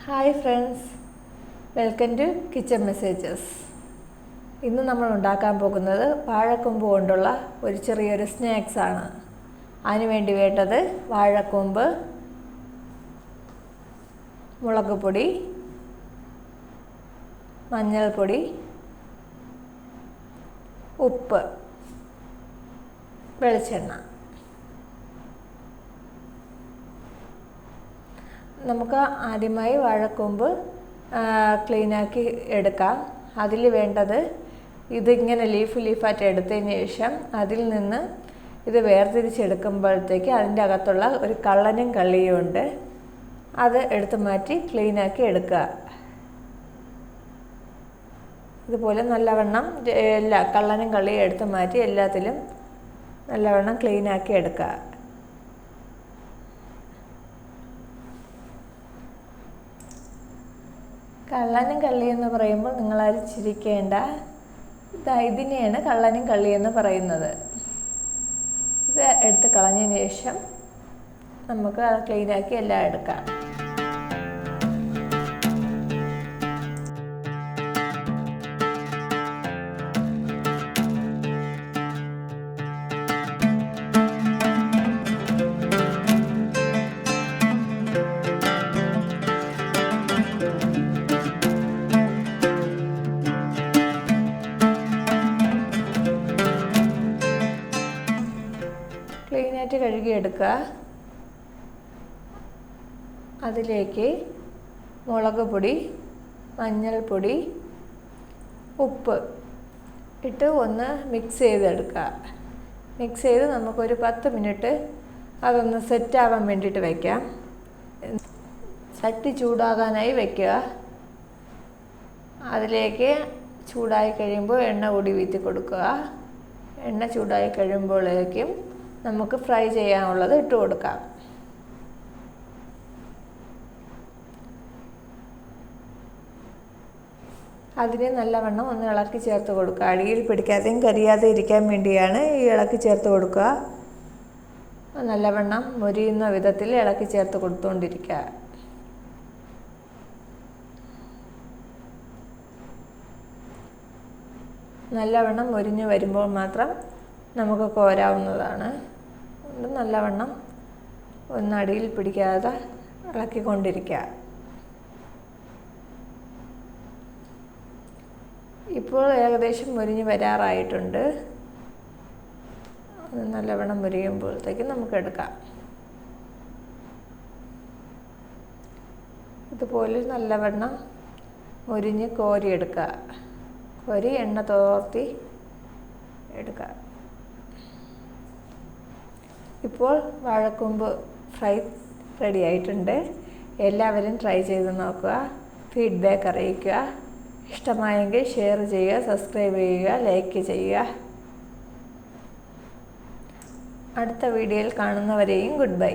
Hi friends, welcome to kitchen messages. ഇന്ന് നമ്മൾ ഉണ്ടാക്കാൻ പോകുന്നത് വാഴക്കൂമ്പ് കൊണ്ടുള്ള ഒരു ചെറിയൊരു സ്നാക്സാണ്. അതിനുവേണ്ടി വേണ്ടത് വാഴക്കൂമ്പ്, മുളക് പൊടി, മഞ്ഞൾപ്പൊടി, ഉപ്പ്, വെളിച്ചെണ്ണ. നമുക്ക് ആദ്യമായി വാഴക്കൂമ്പ് ക്ലീനാക്കി എടുക്കാം. അതിൽ വേണ്ടത് ഇതിങ്ങനെ ലീഫായിട്ട് എടുത്തതിന് ശേഷം അതിൽ നിന്ന് ഇത് വേർതിരിച്ചെടുക്കുമ്പോഴത്തേക്ക് അതിൻ്റെ അകത്തുള്ള ഒരു കള്ളനും കള്ളിയും ഉണ്ട്. അത് എടുത്ത് മാറ്റി ക്ലീനാക്കി എടുക്കുക. ഇതുപോലെ നല്ലവണ്ണം കള്ളനും കള്ളിയും എടുത്ത് മാറ്റി എല്ലാത്തിലും നല്ലവണ്ണം ക്ലീനാക്കി എടുക്കുക. കള്ളനും കള്ളി എന്ന് പറയുമ്പോൾ നിങ്ങളാരും ചിരിക്കേണ്ട. ഇതിനെയാണ് കള്ളനും കള്ളി എന്ന് പറയുന്നത്. ഇത് എടുത്ത് കളഞ്ഞതിന് ശേഷം നമുക്ക് അത് ക്ലീനാക്കി എല്ലാം എടുക്കാം. ക്ലീനായിട്ട് കഴുകിയെടുക്കുക. അതിലേക്ക് മുളക് പൊടി, മഞ്ഞൾപ്പൊടി, ഉപ്പ് ഇട്ട് ഒന്ന് മിക്സ് ചെയ്തെടുക്കുക. മിക്സ് ചെയ്ത് നമുക്കൊരു 10 മിനിറ്റ് അതൊന്ന് സെറ്റാവാൻ വേണ്ടിയിട്ട് വയ്ക്കാം. ചട്ടി ചൂടാകാനായി വയ്ക്കുക. അതിലേക്ക് ചൂടായി കഴിയുമ്പോൾ എണ്ണ കൂടി വീത്തി കൊടുക്കുക. എണ്ണ ചൂടായി കഴിയുമ്പോഴേക്കും നമുക്ക് ഫ്രൈ ചെയ്യാനുള്ളത് ഇട്ട് കൊടുക്കാം. അതിനെ നല്ലവണ്ണം ഒന്ന് ഇളക്കി ചേർത്ത് കൊടുക്കുക. അടിയിൽ പിടിക്കാതെയും കരിയാതെ ഇരിക്കാൻ വേണ്ടിയാണ് ഈ ഇളക്കി ചേർത്ത് കൊടുക്കുക. നല്ലവണ്ണം മൊരിയുന്ന വിധത്തിൽ ഇളക്കി ചേർത്ത് കൊടുത്തുകൊണ്ടിരിക്കുക. നല്ലവണ്ണം മൊരിഞ്ഞ് വരുമ്പോൾ മാത്രം നമുക്ക് കോരാവുന്നതാണ്. നല്ലവണ്ണം ഒന്നടിയിൽ പിടിക്കാതെ ഇളക്കിക്കൊണ്ടിരിക്കുക. ഇപ്പോൾ ഏകദേശം മൊരിഞ്ഞ് വരാറായിട്ടുണ്ട്. നല്ലവണ്ണം മൊരിയുമ്പോഴത്തേക്ക് നമുക്ക് എടുക്കാം. ഇതുപോലെ നല്ലവണ്ണം മൊരിഞ്ഞ് കോരിയെടുക്കുക. കോരി എണ്ണ തോർത്തി എടുക്കുക. ഇപ്പോൾ വാഴക്കൂമ്പ് ഫ്രൈ റെഡി ആയിട്ടുണ്ട്. എല്ലാവരും ട്രൈ ചെയ്ത് നോക്കുക. ഫീഡ്ബാക്ക് അറിയിക്കുക. ഇഷ്ടമായെങ്കിൽ ഷെയർ ചെയ്യുക, സബ്സ്ക്രൈബ് ചെയ്യുക, ലൈക്ക് ചെയ്യുക. അടുത്ത വീഡിയോയിൽ കാണുന്നവരെയും ഗുഡ് ബൈ.